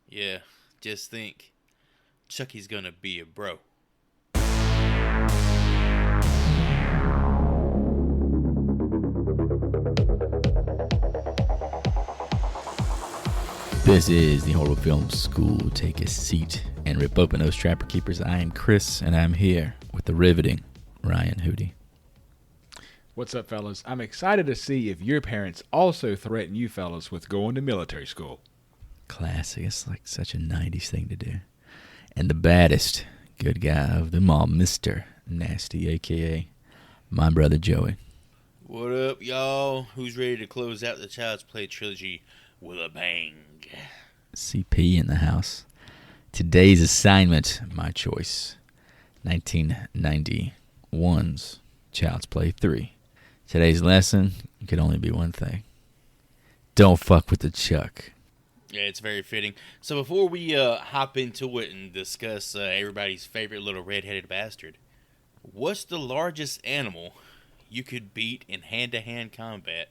Yeah, just think. Chucky's gonna be a bro. This is the Horror Film School. Take a seat and rip open those trapper keepers. I am Chris, and I'm here with the riveting Ryan Hootie. What's up, fellas? I'm excited to see if your parents also threaten you fellas with going to military school. Classic. It's like such a 90s thing to do. And the baddest good guy of them all, Mr. Nasty, a.k.a. my brother Joey. What up, y'all? Who's ready to close out the Child's Play trilogy with a bang? CP in the house. Today's assignment, my choice, 1991's Child's Play 3. Today's lesson could only be one thing. Don't fuck with the Chuck. Yeah, it's very fitting. So before we hop into it and discuss everybody's favorite little red-headed bastard, what's the largest animal you could beat in hand-to-hand combat?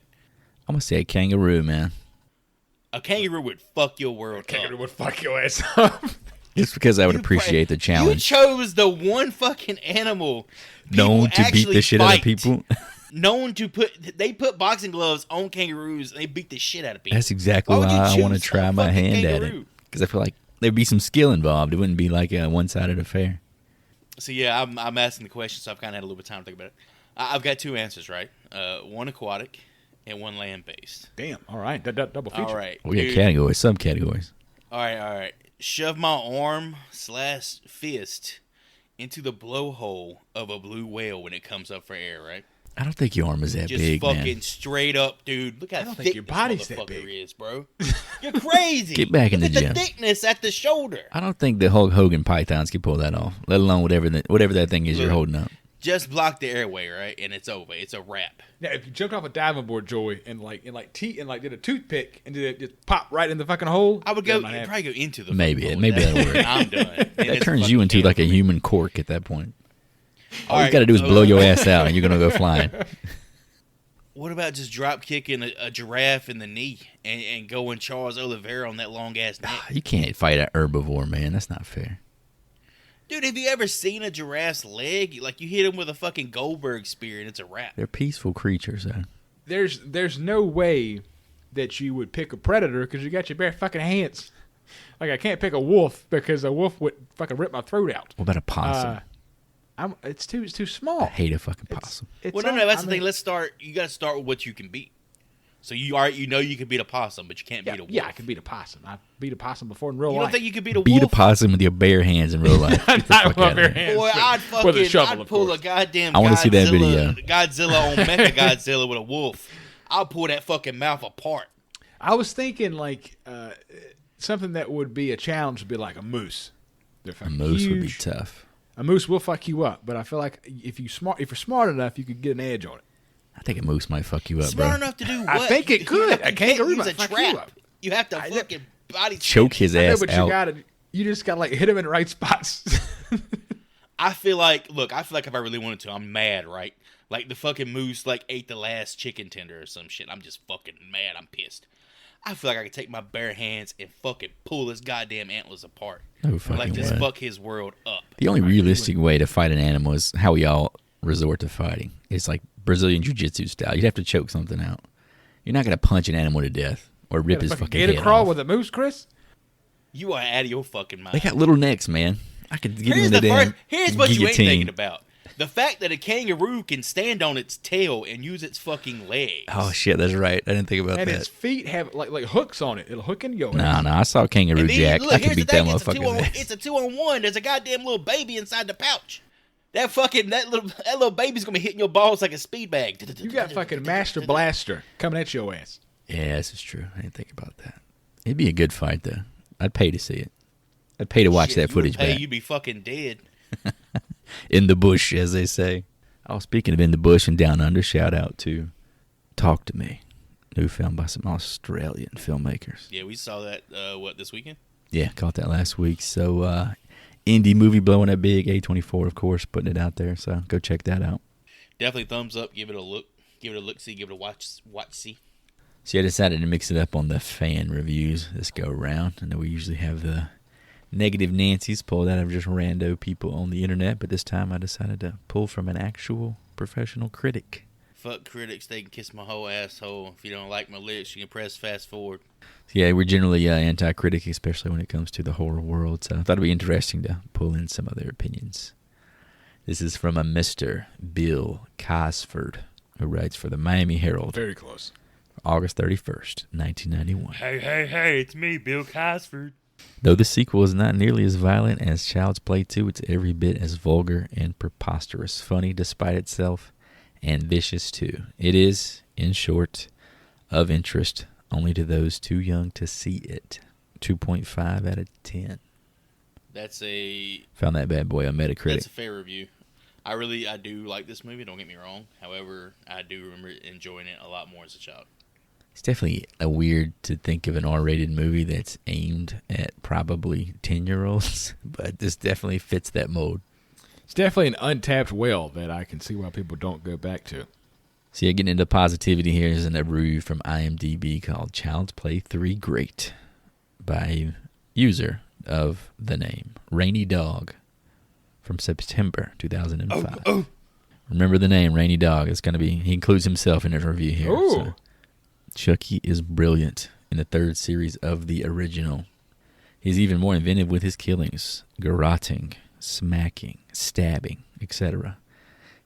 I'm going to say a kangaroo, man. A kangaroo would fuck your world up. Kangaroo would fuck your ass up. Just because I would appreciate the challenge. You chose the one fucking animal known to beat the shit out of people. Known to they put boxing gloves on kangaroos and they beat the shit out of people. That's exactly why I want to try my hand at it. Because I feel like there'd be some skill involved. It wouldn't be like a one-sided affair. So yeah, I'm asking the question, so I've kind of had a little bit of time to think about it. I've got two answers, right? One aquatic and one land-based. Damn. All right. Double feature. All right. We got categories, subcategories. All right. Shove my arm/fist into the blowhole of a blue whale when it comes up for air, right? I don't think your arm is that just big, man. Just fucking straight up, dude. Look how thick your body's this that big. Is, bro. You're crazy. Get back in the Look gym. at the thickness at the shoulder. I don't think the Hulk Hogan pythons can pull that off, let alone whatever that thing is you're holding up. Just block the airway, right? And it's over. It's a wrap. Now, if you jumped off a diving board, Joey, and did a toothpick and did it just pop right in the fucking hole, I would probably go into the maybe hole. That'll work. I'm done. That turns you into like a human cork at that point. All you right, got to do is blow your ass out, and you're gonna go flying. What about just drop kicking a giraffe in the knee and going Charles Oliveira on that long ass neck? You can't fight an herbivore, man. That's not fair. Dude, have you ever seen a giraffe's leg? Like, you hit him with a fucking Goldberg spear and it's a wrap. They're peaceful creatures, though. There's no way that you would pick a predator because you got your bare fucking hands. Like, I can't pick a wolf because a wolf would fucking rip my throat out. What about a possum? It's too small. I hate a fucking possum. That's the thing. Let's start. You got to start with what you can beat. So you can beat a possum, but you can't beat a wolf. Yeah, I can beat a possum. I beat a possum before in real life. You don't think you could beat a wolf? Beat a possum with your bare hands in real life. Not with my bare hands. Boy, I'd pull a goddamn I want to see that video. Godzilla on Mecha Godzilla with a wolf. I'll pull that fucking mouth apart. I was thinking like something that would be a challenge would be like a moose. A moose huge. would be tough. A moose will fuck you up, but I feel like if you're smart enough, you could get an edge on it. I think a moose might fuck you up, Smart bro. enough to do what? I think it could. A kangaroo use might a fuck trap. you up. You have to fucking body choke his ass out. You just got to like hit him in the right spots. I feel like if I really wanted to, I'm mad, right? Like the fucking moose like ate the last chicken tender or some shit. I'm just fucking mad. I'm pissed. I feel like I could take my bare hands and fucking pull his goddamn antlers apart. No fucking just way. fuck his world up. The only realistic way to fight an animal is how we all resort to fighting. It's like Brazilian jiu-jitsu style. You'd have to choke something out. You're not going to punch an animal to death or rip his fucking head off. Crawl with a moose, Chris? You are out of your fucking mind. They got little necks, man. I could give him the damn Here's what you ain't guillotine. thinking about. The fact that a kangaroo can stand on its tail and use its fucking legs. Oh, shit, that's right. I didn't think about and that. And its feet have like hooks on it. It'll hook into your No, I saw Kangaroo Jack. I could beat that motherfucker's ass. It's a 2-on-1. There's a goddamn little baby inside the pouch. That little baby's gonna be hitting your balls like a speed bag. You got fucking Master Blaster coming at your ass. Yeah, this is true. I didn't think about that. It'd be a good fight, though. I'd pay to see it. I'd pay to watch that footage back. You'd be fucking dead. In the bush, as they say. Oh, speaking of in the bush and down under, shout out to Talk to Me, new film by some Australian filmmakers. Yeah, we saw that, this weekend? Yeah, caught that last week. So, indie movie blowing up big. A24, of course, putting it out there. So, go check that out. Definitely thumbs up. Give it a look. Give it a look-see. Give it a watch-see. So I decided to mix it up on the fan reviews this go around. I know we usually have the negative Nancy's pulled out of just rando people on the internet, but this time I decided to pull from an actual professional critic. Fuck critics, they can kiss my whole asshole. If you don't like my lyrics, you can press fast forward. Yeah, we're generally anti-critic, especially when it comes to the horror world, so I thought it'd be interesting to pull in some of their opinions. This is from a Mr. Bill Cosford, who writes for the Miami Herald. Very close. August 31st, 1991. Hey, it's me, Bill Cosford. Though the sequel is not nearly as violent as Child's Play 2, it's every bit as vulgar and preposterous, funny despite itself, and vicious too. It is, in short, of interest only to those too young to see it. 2.5 out of 10. Found that bad boy on Metacritic. That's a fair review. I do like this movie, don't get me wrong. However, I do remember enjoying it a lot more as a child. It's definitely weird to think of an R-rated movie that's aimed at probably 10-year-olds, but this definitely fits that mold. It's definitely an untapped well that I can see why people don't go back to. So yeah, getting into positivity here is a review from IMDb called Child's Play 3 Great by a user of the name Rainy Dog from September 2005. Oh. Remember the name, Rainy Dog. It's going to be, he includes himself in his review here. Ooh. So, Chucky is brilliant in the third series of the original. He's even more inventive with his killings, garroting, smacking, stabbing, etc.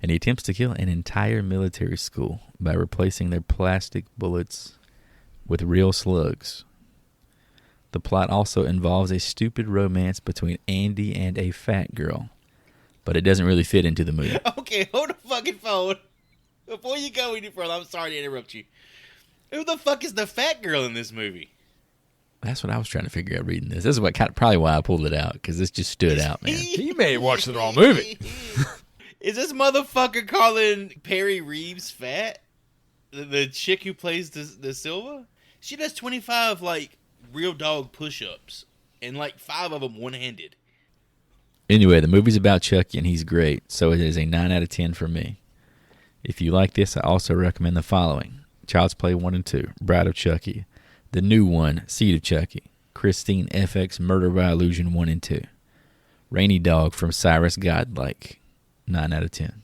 And he attempts to kill an entire military school by replacing their plastic bullets with real slugs. The plot also involves a stupid romance between Andy and a fat girl, but it doesn't really fit into the movie. Okay, hold the fucking phone. Before you go any further, I'm sorry to interrupt you. Who the fuck is the fat girl in this movie? That's what I was trying to figure out reading this. This is probably why I pulled it out, because this just stood out, man. He may have watched the wrong movie. Is this motherfucker calling Perry Reeves fat? The chick who plays the Silva? She does 25, real dog push-ups. And, 5 of them one-handed. Anyway, the movie's about Chucky, and he's great, so it is a 9 out of 10 for me. If you like this, I also recommend the following. Child's Play 1 and 2, Bride of Chucky. The new one, Seed of Chucky. Christine FX, Murder by Illusion 1 and 2. Rainy Dog from Cyrus Godlike, 9 out of 10.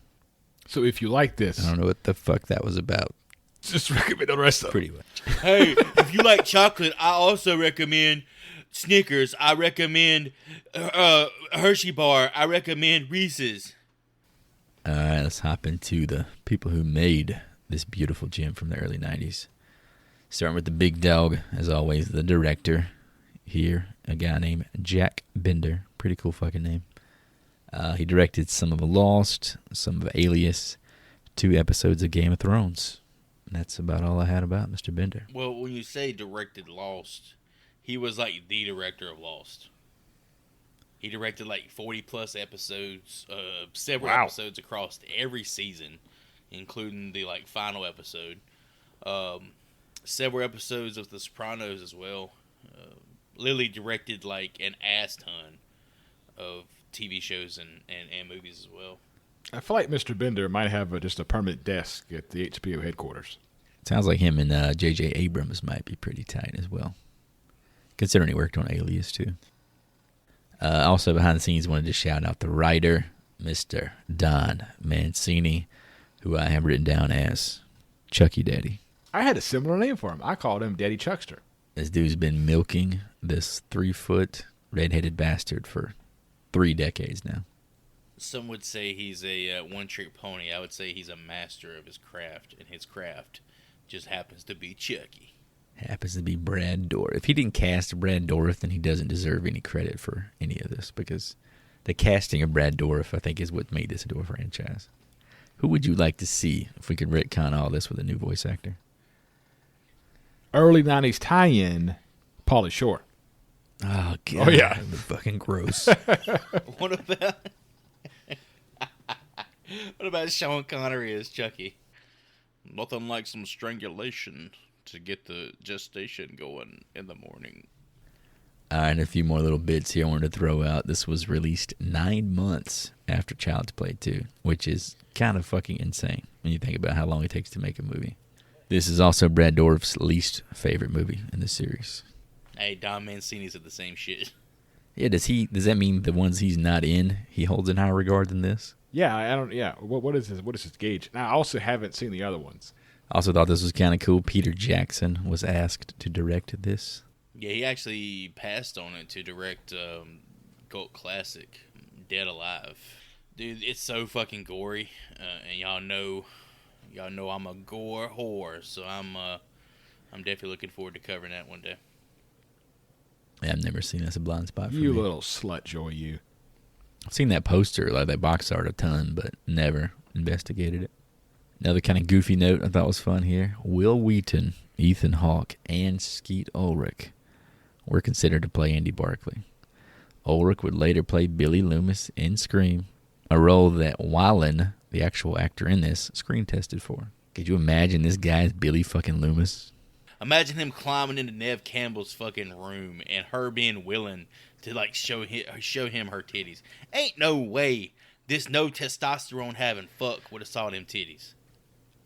So if you like this, I don't know what the fuck that was about. Just recommend the rest of Pretty much. Hey, if you like chocolate, I also recommend Snickers. I recommend Hershey Bar. I recommend Reese's. All right, let's hop into the people who made this beautiful gem from the early 90s. Starting with the big dog, as always, the director here, a guy named Jack Bender. Pretty cool fucking name. He directed some of Lost, some of Alias, 2 episodes of Game of Thrones. And that's about all I had about Mr. Bender. Well, when you say directed Lost, he was the director of Lost. He directed 40 plus episodes, several episodes across every season, including the final episode. Several episodes of The Sopranos as well. Lily directed an ass ton of TV shows and movies as well. I feel like Mr. Bender might have just a permanent desk at the HBO headquarters. Sounds like him and J.J. Abrams might be pretty tight as well, considering he worked on Alias too. Also behind the scenes, wanted to shout out the writer, Mr. Don Mancini, who I have written down as Chucky Daddy. I had a similar name for him. I called him Daddy Chuckster. This dude's been milking this 3-foot redheaded bastard for 3 decades now. Some would say he's a one-trick pony. I would say he's a master of his craft, and his craft just happens to be Chucky. Happens to be Brad Dourif. If he didn't cast Brad Dourif, then he doesn't deserve any credit for any of this, because the casting of Brad Dourif, I think, is what made this into a franchise. Who would you like to see if we could retcon all this with a new voice actor? Early 90s tie-in, Pauly Shore. Oh, God. Oh, yeah. That'd be fucking gross. What about Sean Connery as Chucky? Nothing like some strangulation to get the gestation going in the morning. All right, and a few more little bits here I wanted to throw out. This was released 9 months after Child's Play 2, which is kind of fucking insane when you think about how long it takes to make a movie. This is also Brad Dourif's least favorite movie in the series. Hey, Don Mancini said the same shit. Yeah, does that mean the ones he's not in, he holds in higher regard than this? Yeah, I don't. Yeah, what is his gauge? And I also haven't seen the other ones. I also thought this was kind of cool. Peter Jackson was asked to direct this. Yeah, he actually passed on it to direct cult classic Dead Alive. Dude, it's so fucking gory, and y'all know I'm a gore whore, so I'm definitely looking forward to covering that one day. Yeah, I've never seen. That's a blind spot for You me. little slut, Joy, you. I've seen that poster, like that box art, a ton, but never investigated it. Another kind of goofy note I thought was fun here. Will Wheaton, Ethan Hawke, and Skeet Ulrich were considered to play Andy Barclay. Ulrich would later play Billy Loomis in Scream, a role that Wallen, the actual actor in this, screen tested for. Could you imagine this guy as Billy fucking Loomis? Imagine him climbing into Nev Campbell's fucking room and her being willing to like show him her titties. Ain't no way this no testosterone having fuck would have saw them titties.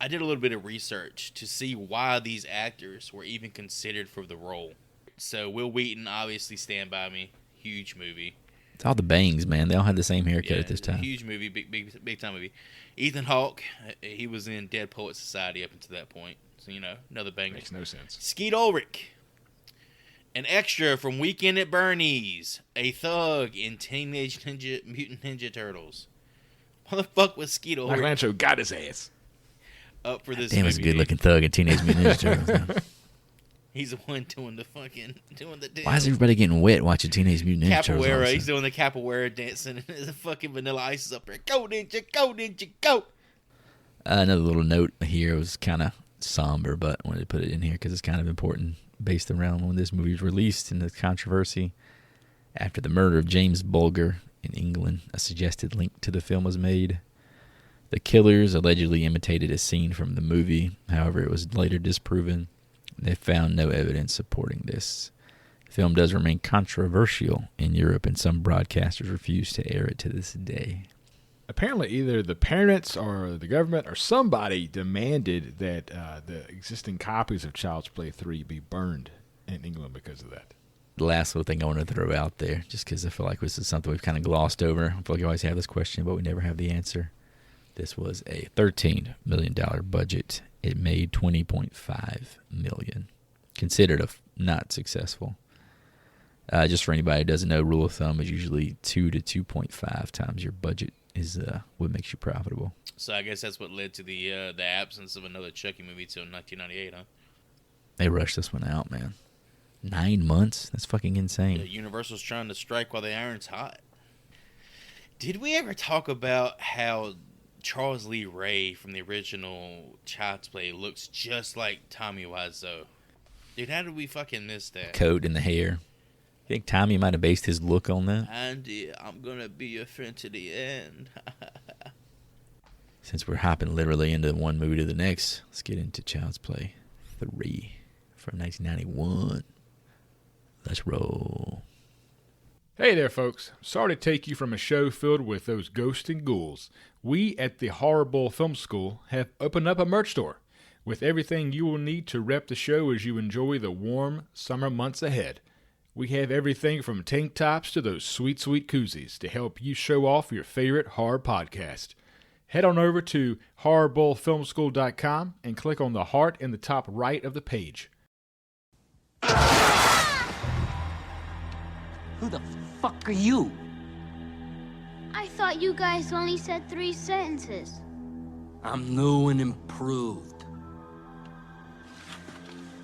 I did a little bit of research to see why these actors were even considered for the role. So Will Wheaton, obviously, Stand By Me, huge movie. It's all the bangs, man. They all had the same haircut at this time. Huge movie, big time movie. Ethan Hawke, he was in Dead Poets Society up until that point. So, another banger. Makes no sense. Skeet Ulrich, an extra from Weekend at Bernie's, a thug in Teenage Mutant Ninja Turtles. What the fuck was Skeet Ulrich Michelangelo got his ass. up for this Damn, movie? he's a good-looking thug in Teenage Mutant Ninja Turtles. Man. He's the one doing the dance. Why is everybody getting wet watching Teenage Mutant Ninja Turtles? Capoeira? He's doing the capoeira dancing, and there's a fucking Vanilla Ice is up there. Go ninja, go ninja, go! Another little note here was kind of somber, but I wanted to put it in here because it's kind of important based around when this movie was released and the controversy. After the murder of James Bulger in England, a suggested link to the film was made. The killers allegedly imitated a scene from the movie. However, it was later disproven. They found no evidence supporting this. The film does remain controversial in Europe, and some broadcasters refuse to air it to this day. Apparently, either the parents or the government or somebody demanded that the existing copies of Child's Play 3 be burned in England because of that. The last little thing I want to throw out there, just because I feel like this is something we've kind of glossed over. I feel like you always have this question, but we never have the answer. This was a $13 million budget. It made $20.5 million. Considered not successful. Just for anybody who doesn't know, rule of thumb is usually 2 to 2.5 times your budget is what makes you profitable. So I guess that's what led to the absence of another Chucky movie till 1998, huh? They rushed this one out, man. 9 months? That's fucking insane. Yeah, Universal's trying to strike while the iron's hot. Did we ever talk about how Charles Lee Ray from the original Child's Play looks just like Tommy Wiseau? Dude, how did we fucking miss that? Coat and the hair. You think Tommy might have based his look on that? Andy, I'm gonna be your friend to the end. Since we're hopping literally into one movie to the next, let's get into Child's Play 3 from 1991. Let's roll. Hey there, folks. Sorry to take you from a show filled with those ghosts and ghouls. We at the Horrible Film School have opened up a merch store with everything you will need to rep the show as you enjoy the warm summer months ahead. We have everything from tank tops to those sweet, sweet koozies to help you show off your favorite horror podcast. Head on over to horriblefilmschool.com and click on the heart in the top right of the page. Who the fuck are you? I thought you guys only said 3 sentences. I'm new and improved.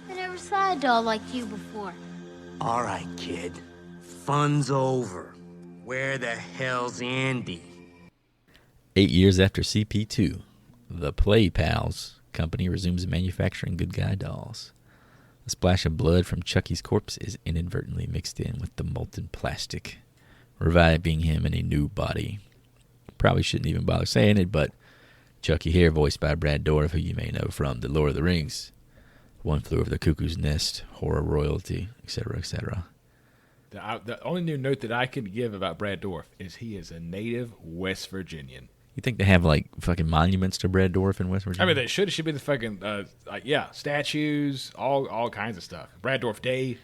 I never saw a doll like you before. All right, kid. Fun's over. Where the hell's Andy? 8 years after CP2, the Play Pals company resumes manufacturing good guy dolls. A splash of blood from Chucky's corpse is inadvertently mixed in with the molten plastic, reviving him in a new body. Probably shouldn't even bother saying it, but Chucky here, voiced by Brad Dourif, who you may know from The Lord of the Rings, One Flew Over the Cuckoo's Nest, Horror Royalty, etc., etc. The only new note that I can give about Brad Dourif is he is a native West Virginian. You think they have like fucking monuments to Brad Dourif in West Virginia? I mean, they should. It should be the fucking statues, all kinds of stuff. Brad Dourif Day.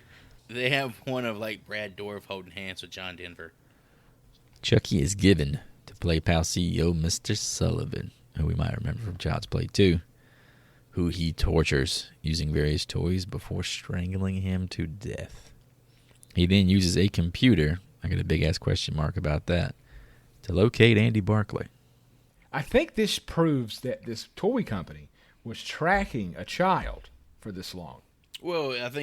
They have one of like Brad Dourif holding hands with John Denver. Chucky is given to play pal CEO Mr. Sullivan, who we might remember from Child's Play 2, who he tortures using various toys before strangling him to death. He then uses a computer, I got a big-ass question mark about that, to locate Andy Barclay. I think this proves that this toy company was tracking a child for this long. Well, ever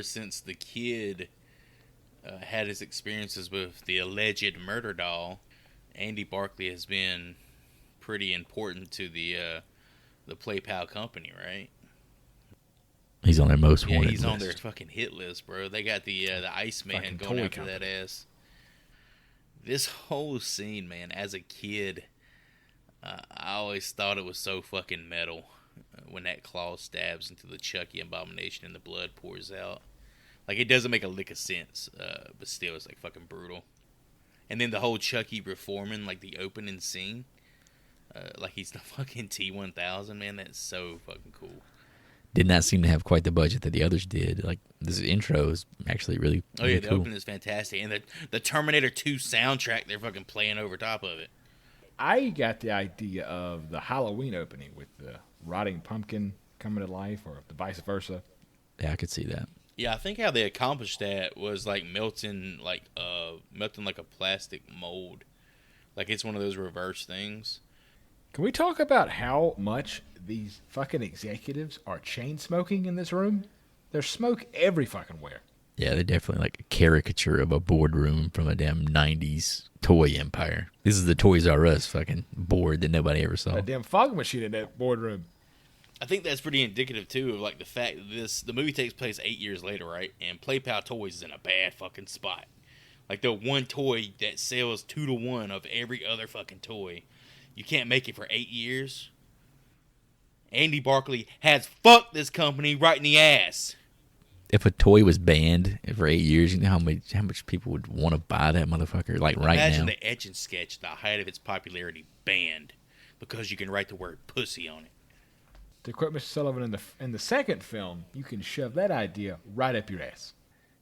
since the kid had his experiences with the alleged murder doll, Andy Barclay has been pretty important to the PlayPal company, right? He's on their most wanted list. He's on their fucking hit list, bro. They got the Iceman Fucking going toy after company. that ass. This whole scene, man, as a kid, I always thought it was so fucking metal when that claw stabs into the Chucky abomination and the blood pours out. Like, it doesn't make a lick of sense, but still, it's like fucking brutal. And then the whole Chucky reforming, like the opening scene, like he's the fucking T-1000, man. That's so fucking cool. Did not seem to have quite the budget that the others did. Like, this intro is actually really Oh yeah, the cool. opening is fantastic, and the Terminator 2 soundtrack they're fucking playing over top of it. I got the idea of the Halloween opening with the rotting pumpkin coming to life, or the vice versa. Yeah, I could see that. Yeah, I think how they accomplished that was like melting like a plastic mold. Like it's one of those reverse things. Can we talk about how much these fucking executives are chain smoking in this room? There's smoke every fucking where. Yeah, they're definitely like a caricature of a boardroom from a damn 90s toy empire. This is the Toys R Us fucking board that nobody ever saw. A damn fog machine in that boardroom. I think that's pretty indicative too of like the fact that the movie takes place 8 years later, right? And PlayPal Toys is in a bad fucking spot. Like the one toy that sells 2 to 1 of every other fucking toy. You can't make it for 8 years. Andy Barclay has fucked this company right in the ass. If a toy was banned for 8 years, you know how much people would want to buy that motherfucker? Like right Imagine now. the Etch and Sketch, the height of its popularity, banned because you can write the word pussy on it. To quote Mr. Sullivan in the second film, you can shove that idea right up your ass.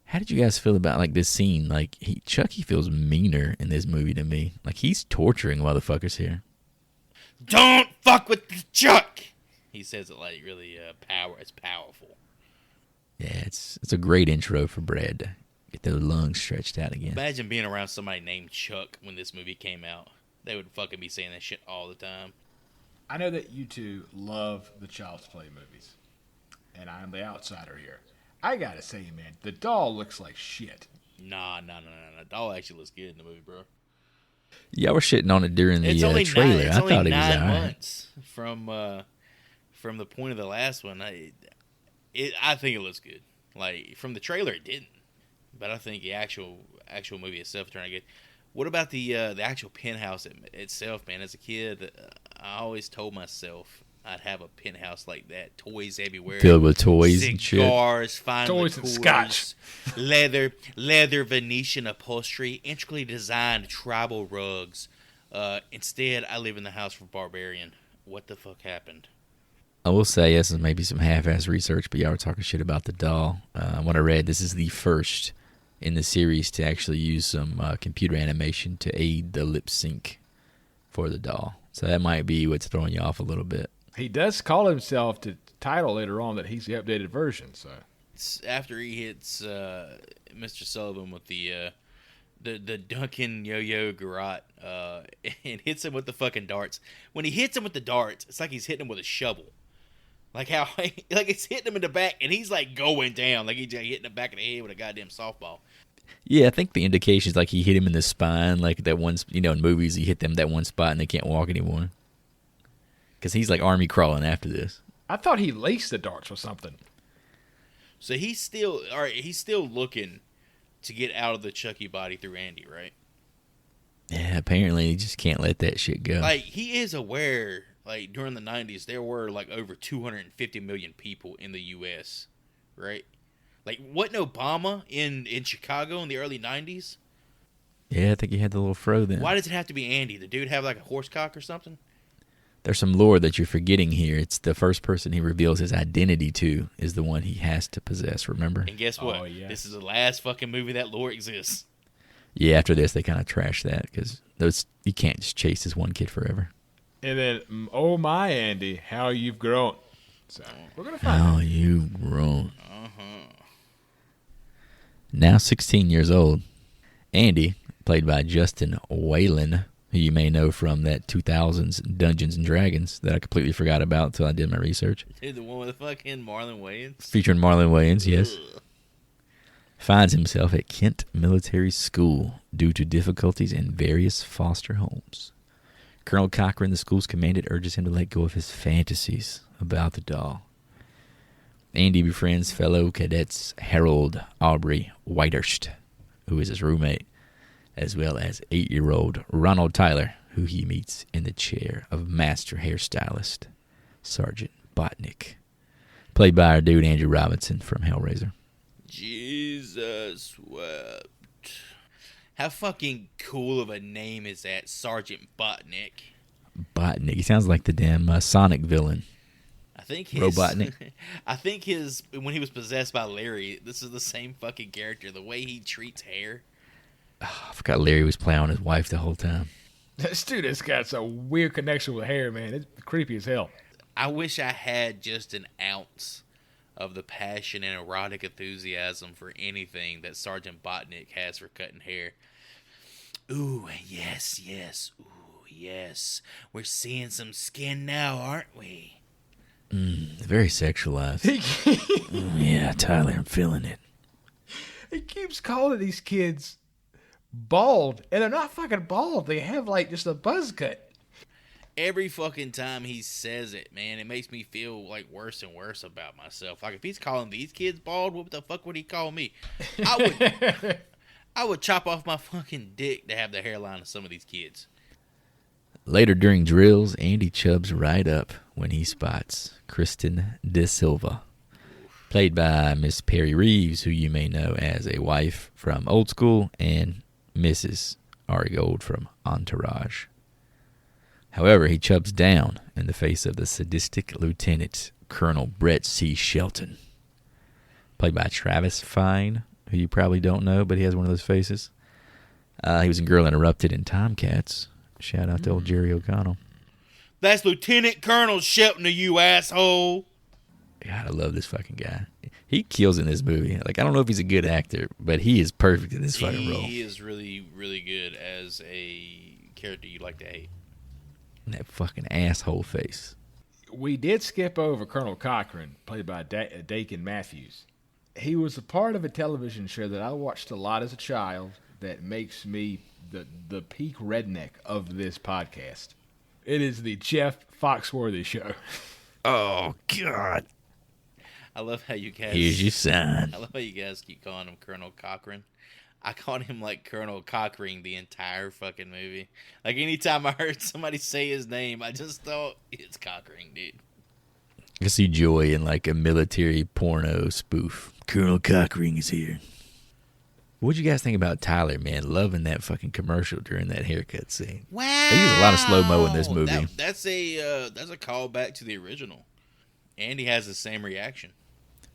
How did you guys feel about like this scene? Like Chucky feels meaner in this movie to me. Like he's torturing motherfuckers here. Don't fuck with the Chuck. He says it like really It's powerful. Yeah, it's a great intro for Brad to get those lungs stretched out again. Imagine being around somebody named Chuck when this movie came out. They would fucking be saying that shit all the time. I know that you two love the Child's Play movies, and I'm the outsider here. I gotta say, man, the doll looks like shit. Nah. The doll actually looks good in the movie, bro. Y'all were shitting on it during It's the only trailer. It's I only thought it was 9 alright. months from the point of the last one. I think it looks good. Like from the trailer, it didn't, but I think the actual movie itself turned out good. What about the actual penthouse itself, man? As a kid, I always told myself I'd have a penthouse like that, toys everywhere, Filled with toys and shit. cigars, fine Toys and liqueurs, scotch. leather Venetian upholstery, intricately designed tribal rugs. Instead, I live in the house for Barbarian. What the fuck happened? I will say, this is maybe some half-ass research, but y'all were talking shit about the doll. What I read, this is the first in the series to actually use some computer animation to aid the lip sync for the doll. So that might be what's throwing you off a little bit. He does call himself to title later on that he's the updated version, so. It's after he hits Mr. Sullivan with the Duncan Yo-Yo Garrote and hits him with the fucking darts. When he hits him with the darts, it's like he's hitting him with a shovel. Like how like it's hitting him in the back, and he's like going down, like he's hitting the back of the head with a goddamn softball. Yeah, I think the indication is like he hit him in the spine, like that one, in movies he hit them that one spot and they can't walk anymore. Because he's like army crawling after this. I thought he laced the darts or something. So he's still looking to get out of the Chucky body through Andy, right? Yeah, apparently he just can't let that shit go. Like he is aware. Like, during the 90s, there were, like, over 250 million people in the U.S., right? Like, wasn't Obama in Chicago in the early 90s? Yeah, I think he had the little fro then. Why does it have to be Andy? The dude have like a horse cock or something? There's some lore that you're forgetting here. It's the first person he reveals his identity to is the one he has to possess, remember? And guess what? Oh, yeah. This is the last fucking movie that lore exists. Yeah, after this, they kind of trash that because you can't just chase this one kid forever. And then, oh my Andy, how you've grown. So we're gonna find How out. you've grown. Now 16 years old, Andy, played by Justin Whalen, who you may know from that 2000s Dungeons and Dragons that I completely forgot about until I did my research. Dude, the one with the fucking Marlon Wayans? Featuring Marlon Wayans, yes. Ugh. Finds himself at Kent Military School due to difficulties in various foster homes. Colonel Cochran, the school's commandant, urges him to let go of his fantasies about the doll. Andy befriends fellow cadets Harold Aubrey Whitehurst, who is his roommate, as well as 8-year-old Ronald Tyler, who he meets in the chair of master hairstylist Sergeant Botnick, played by our dude Andrew Robinson from Hellraiser. Jesus wept. How fucking cool of a name is that, Sergeant Botnick? Botnick. He sounds like the damn Sonic villain. I think his Robotnik. I think his when he was possessed by Larry, this is the same fucking character. The way he treats hair. Oh, I forgot Larry was playing on his wife the whole time. This dude has got some weird connection with hair, man. It's creepy as hell. I wish I had just an ounce of the passion and erotic enthusiasm for anything that Sergeant Botnick has for cutting hair. Ooh, yes, yes. Ooh, yes. We're seeing some skin now, aren't we? Very sexualized. Yeah, Tyler, I'm feeling it. He keeps calling these kids bald, and they're not fucking bald. They have like just a buzz cut. Every fucking time he says it, man, it makes me feel like worse and worse about myself. Like if he's calling these kids bald, what the fuck would he call me? I would chop off my fucking dick to have the hairline of some of these kids. Later during drills, Andy chubs right up when he spots Kristen De Silva, played by Miss Perry Reeves, who you may know as a wife from Old School and Mrs. Ari Gold from Entourage. However, he chubs down in the face of the sadistic Lieutenant Colonel Brett C. Shelton, played by Travis Fine, who you probably don't know, but he has one of those faces. He was in Girl Interrupted and Tomcats. Shout out to old Jerry O'Connell. That's Lieutenant Colonel Shelton, you asshole. God, I love this fucking guy. He kills in this movie. Like, I don't know if he's a good actor, but he is perfect in this fucking role. He is really, really good as a character you like to hate. And that fucking asshole face. We did skip over Colonel Cochran, played by Dakin Matthews. He was a part of a television show that I watched a lot as a child that makes me the peak redneck of this podcast. It is the Jeff Foxworthy Show. Oh, God. I love how you guys. Here's your sign. I love how you guys keep calling him Colonel Cochran. I called him like Colonel Cochran the entire fucking movie. Like anytime I heard somebody say his name, I just thought it's Cochran, dude. I see joy in like a military porno spoof. Colonel Cochran is here. What'd you guys think about Tyler, man? Loving that fucking commercial during that haircut scene. Wow, They use a lot of slow-mo in this movie. That's a callback to the original. Andy has the same reaction.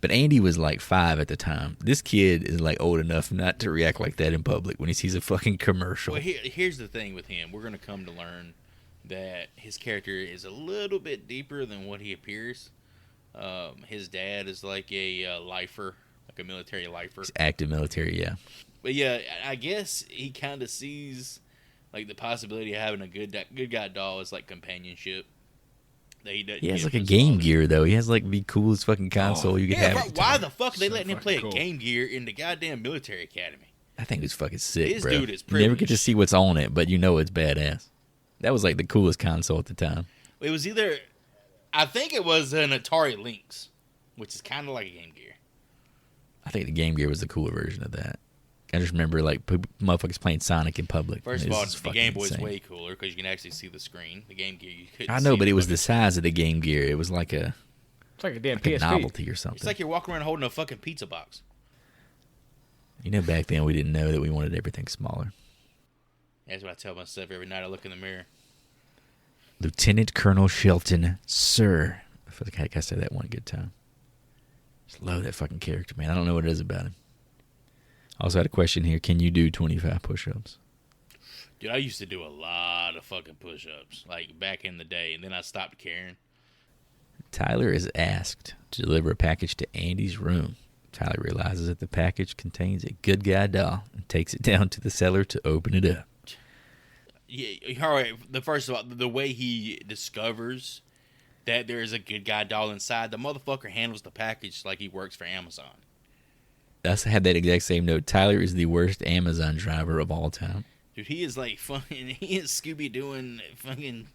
But Andy was like 5 at the time. This kid is like old enough not to react like that in public when he sees a fucking commercial. Well, here's the thing with him. We're going to come to learn that his character is a little bit deeper than what he appears. His dad is like a lifer, like a military lifer. He's active military, yeah. But yeah, I guess he kind of sees like the possibility of having a good guy doll as like companionship. That he doesn't. He has get like a from his Game father. Gear, though. He has like the coolest fucking console you could Yeah, have. bro, at the why time. the fuck are they So letting him play fucking a cool. Game Gear in the goddamn military academy? I think it was fucking sick, This bro. dude is You never get to privileged. see what's on it, but you know it's badass. That was like the coolest console at the time. It was either, I think it was an Atari Lynx, which is kind of like a Game Gear. I think the Game Gear was the cooler version of that. I just remember like motherfuckers playing Sonic in public. First It of all, was the fucking Game Boy is insane. way cooler because you can actually see the screen. The Game Gear, you couldn't. I know, see but it was fucking- the size of the Game Gear. It was like a It's like a damn a PSP. novelty or something. It's like you're walking around holding a fucking pizza box. You know, back then we didn't know that we wanted everything smaller. That's what I tell myself every night I look in the mirror. Lieutenant Colonel Shelton, sir. I feel like I said that one good time. Just love that fucking character, man. I don't know what it is about him. I also had a question here. Can you do 25 push-ups? Dude, I used to do a lot of fucking push-ups, like back in the day, and then I stopped caring. Tyler is asked to deliver a package to Andy's room. Tyler realizes that the package contains a good guy doll and takes it down to the cellar to open it up. Yeah, all right. First of all, the way he discovers that there is a good guy doll inside, the motherfucker handles the package like he works for Amazon. I also had that exact same note. Tyler is the worst Amazon driver of all time. Dude, he is like fucking. He is Scooby doing fucking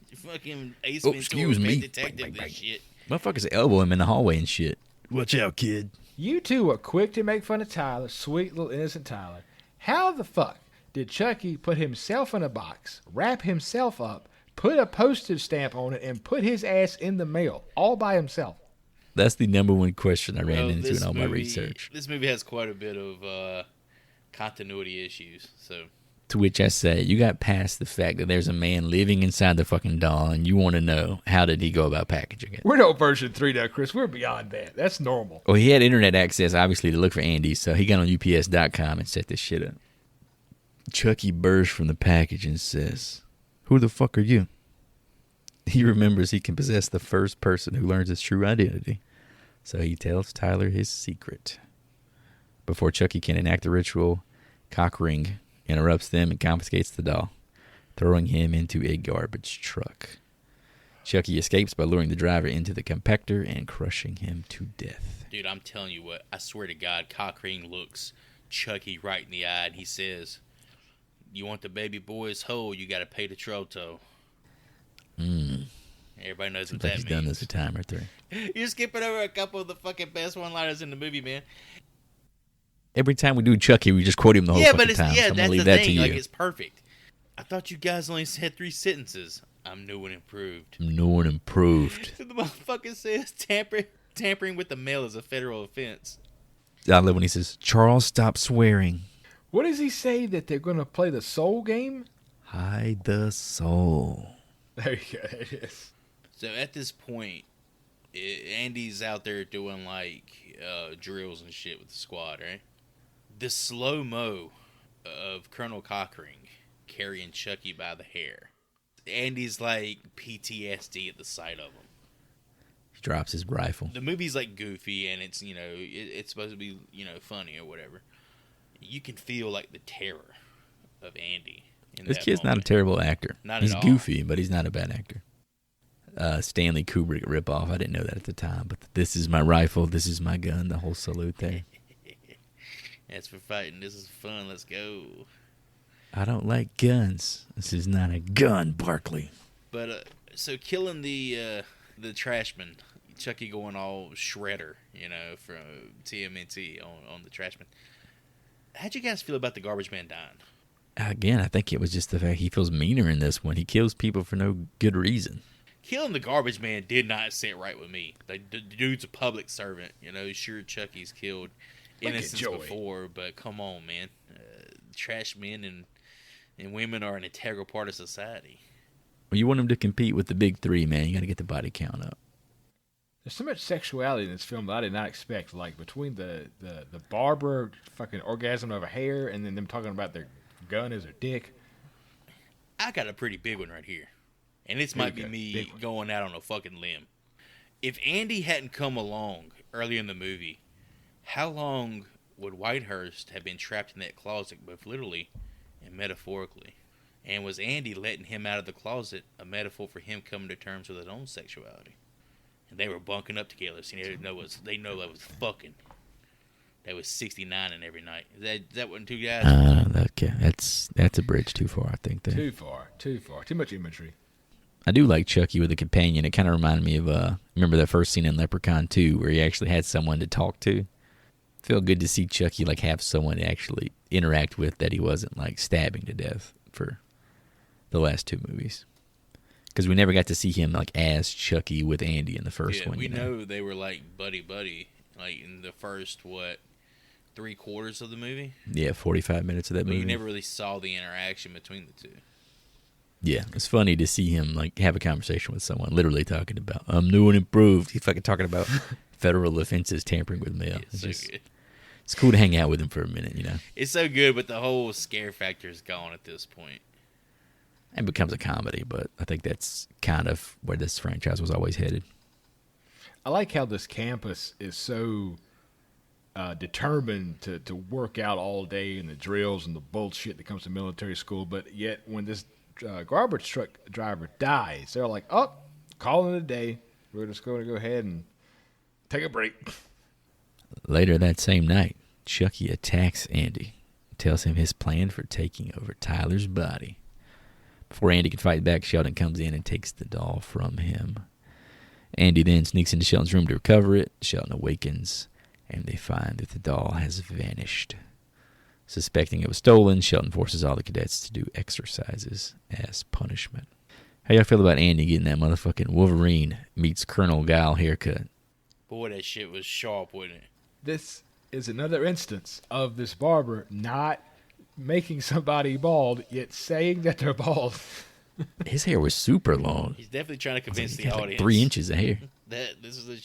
Ace Oh, Ventura, excuse Pet me. Detective, Bang, bang, and shit. Motherfuckers elbow him in the hallway and shit. Watch out, kid. You two were quick to make fun of Tyler, sweet little innocent Tyler. How the fuck did Chucky put himself in a box, wrap himself up, put a postage stamp on it, and put his ass in the mail all by himself? That's the number one question I ran into this in all my movie- research. This movie has quite a bit of continuity issues. So To which I say, you got past the fact that there's a man living inside the fucking doll, and you want to know, how did he go about packaging it? We're no version 3 now, Chris. We're beyond that. That's normal. Well, he had internet access, obviously, to look for Andy, so he got on UPS.com and set this shit up. Chucky bursts from the package and says, "Who the fuck are you?" He remembers he can possess the first person who learns his true identity, so he tells Tyler his secret. Before Chucky can enact the ritual, Cockring interrupts them and confiscates the doll, throwing him into a garbage truck. Chucky escapes by luring the driver into the compactor and crushing him to death. dude, I'm telling you what, I swear to God, Cockring looks Chucky right in the eye and he says, "You want the baby boy's hole, you got to pay the Troto." Everybody knows what Like that he's means. done this a time or three. You're skipping over a couple of the fucking best one-liners in the movie, man. Every time we do Chucky, we just quote him the whole Yeah, fucking but it's time. So I'm that's gonna the leave that to thing. you. Like, it's perfect. I thought you guys only said 3 sentences. I'm new and improved. No one improved. The motherfucker says tampering with the mail is a federal offense. I love when he says, "Charles, stop swearing. What does he say, that they're going to play the soul game? Hide the soul." There you go. There it is. So at this point, Andy's out there doing like drills and shit with the squad, right? The slow-mo of Colonel Cockring carrying Chucky by the hair. Andy's like PTSD at the sight of him. He drops his rifle. The movie's like goofy and it's, it's supposed to be, funny or whatever. You can feel like the terror of Andy. This kid's not a terrible actor. Not He's at all. goofy, but he's not a bad actor. Stanley Kubrick ripoff. I didn't know that at the time, but this is my rifle, this is my gun, the whole salute there. As for fighting, this is fun. Let's go. I don't like guns. This is not a gun, Barkley. But so killing the trashman, Chucky going all shredder, from TMNT on the trashman. How'd you guys feel about the garbage man dying? Again, I think it was just the fact he feels meaner in this one. He kills people for no good reason. Killing the garbage man did not sit right with me. The dude's a public servant, Sure, Chucky's killed Look at innocents Joey. before, but come on, man. Trash men and women are an integral part of society. Well, you want him to compete with the big three, man. You got to get the body count up. There's so much sexuality in this film that I did not expect. Like, between the barber fucking orgasm over hair and then them talking about their gun as their dick. I got a pretty big one right here. And this might be Big me one. going out on a fucking limb. If Andy hadn't come along early in the movie, how long would Whitehurst have been trapped in that closet, both literally and metaphorically? And was Andy letting him out of the closet a metaphor for him coming to terms with his own sexuality? And they were bunking up together, so they know that was fucking. That was 69 and every night. Is that wasn't two guys? Okay, that's a bridge too far, I think. There. Too far. Too much imagery. I do like Chucky with a companion. It kind of reminded me of, remember that first scene in Leprechaun 2 where he actually had someone to talk to? Feel good to see Chucky like have someone to actually interact with that he wasn't like stabbing to death for the last 2 movies. Because we never got to see him like as Chucky with Andy in the first one. We know they were like buddy. Like in the first, 3/4 of the movie. Yeah, 45 minutes of that But movie. you never really saw the interaction between the two. Yeah, it's funny to see him like have a conversation with someone, literally talking about I'm new and improved. He's fucking talking about federal offenses, tampering with mail. It's so good. It's cool to hang out with him for a minute, you know. It's so good, but the whole scare factor is gone at this point. It becomes a comedy, but I think that's kind of where this franchise was always headed. I like how this campus is so determined to work out all day and the drills and the bullshit that comes to military school, but yet when this garbage truck driver dies, they're like, oh, calling it a day. We're just going to go ahead and take a break. Later that same night, Chucky attacks Andy and tells him his plan for taking over Tyler's body. Before Andy can fight back, Sheldon comes in and takes the doll from him. Andy then sneaks into Sheldon's room to recover it. Sheldon awakens, and they find that the doll has vanished. Suspecting it was stolen, Sheldon forces all the cadets to do exercises as punishment. How y'all feel about Andy getting that motherfucking Wolverine meets Colonel Guile haircut? Boy, that shit was sharp, wasn't it? This is another instance of this barber not making somebody bald, yet saying that they're bald. His hair was super long. He's definitely trying to convince He the had like audience 3 inches of hair. that this is as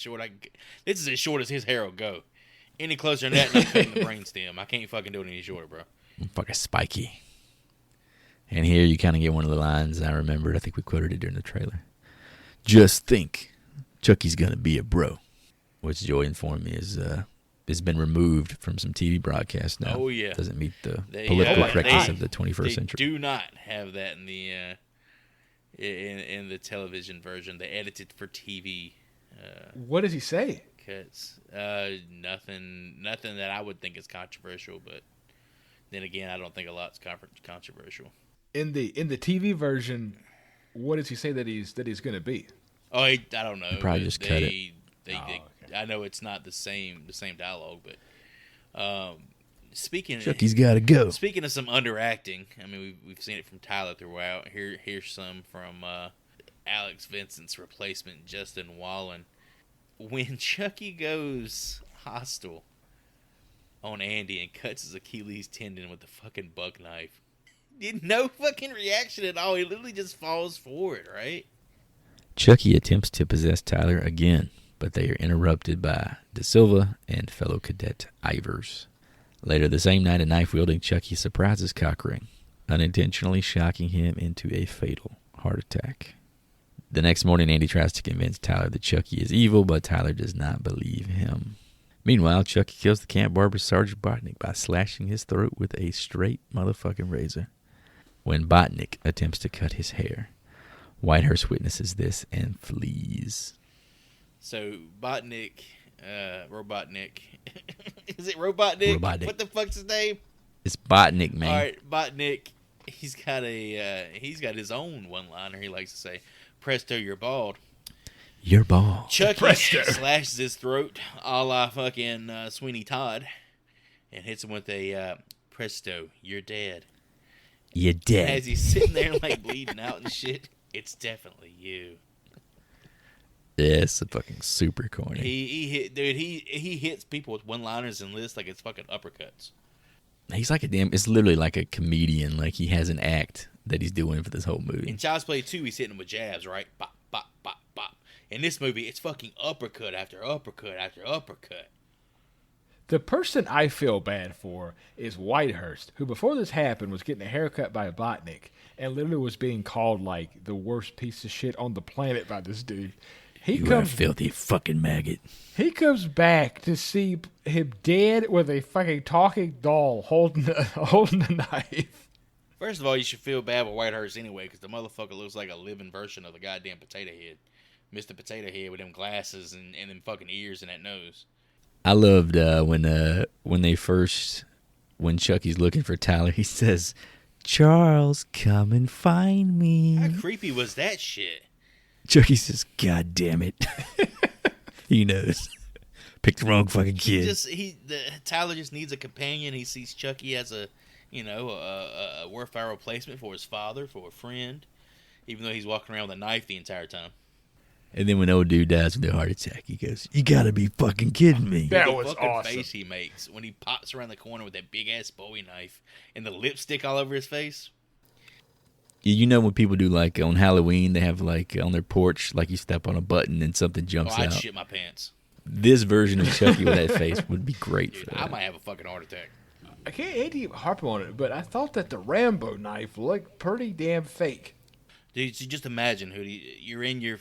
short as his hair will go. Any closer than that, and I'm cutting the brainstem. I can't fucking do it any shorter, bro. Fucking spiky. And here you kind of get one of the lines I remembered. I think we quoted it during the trailer. Just think, Chucky's gonna be a bro. Which Joy informed me is has been removed from some TV broadcasts now. Oh yeah, doesn't meet the political correctness of the 21st they century. Do not have that in the in the television version. They edited for TV. What does he say? Cuts. Nothing that I would think is controversial, but then again, I don't think a lot's controversial. In the TV version, what does he say that he's going to be? Oh, I don't know. Probably just cut it. Okay. I know it's not the same dialogue, but Chucky's got to go. Speaking of some underacting, I mean we've seen it from Tyler throughout. Here's some from Alex Vincent's replacement, Justin Wallen. When Chucky goes hostile on Andy and cuts his Achilles tendon with the fucking buck knife, no fucking reaction at all. He literally just falls forward, right? Chucky attempts to possess Tyler again, but they are interrupted by De Silva and fellow cadet Ivers. Later the same night, a knife-wielding Chucky surprises Cockring, unintentionally shocking him into a fatal heart attack. The next morning, Andy tries to convince Tyler that Chucky is evil, but Tyler does not believe him. Meanwhile, Chucky kills the camp barber Sergeant Botnick by slashing his throat with a straight motherfucking razor. When Botnick attempts to cut his hair, Whitehurst witnesses this and flees. So Robotnik, is it Robotnik? Robotnik. What the fuck's his name? It's Botnick, man. All right, Botnick. He's got his own one-liner. He likes to say, "Presto, you're bald." You're bald. Chucky slashes his throat, a la fucking Sweeney Todd, and hits him with a "Presto, you're dead." You're dead. As he's sitting there like bleeding out and shit, it's definitely you. Yeah, it's fucking super corny. He hits people with one-liners and lists like it's fucking uppercuts. He's like it's literally like a comedian. Like he has an act that he's doing for this whole movie. In Child's Play 2, he's hitting them with jabs, right? Bop, bop, bop, bop. In this movie, it's fucking uppercut after uppercut after uppercut. The person I feel bad for is Whitehurst, who before this happened was getting a haircut by a Botnick and literally was being called like the worst piece of shit on the planet by this dude. You are a filthy fucking maggot. He comes back to see him dead with a fucking talking doll holding a knife. First of all, you should feel bad with Whitehurst anyway, because the motherfucker looks like a living version of the goddamn Potato Head. Mr. Potato Head with them glasses and them fucking ears and that nose. I loved when Chucky's looking for Tyler, he says, "Charles, come and find me." How creepy was that shit? Chucky says, "God damn it." He knows. Picked the wrong fucking kid. Tyler just needs a companion. He sees Chucky as a worthwhile replacement for his father, for a friend, even though he's walking around with a knife the entire time. And then when old dude dies with a heart attack, he goes, "You gotta be fucking kidding me." That the was fucking awesome. face he makes when he pops around the corner with that big ass Bowie knife and the lipstick all over his face. You know when people do like on Halloween, they have like on their porch, like you step on a button and something jumps I'd out. shit my pants. This version of Chucky with that face would be great Dude, for that. I might have a fucking heart attack. I can't hate to keep harping on it, but I thought that the Rambo knife looked pretty damn fake. Dude, so just imagine, Hootie, you're in your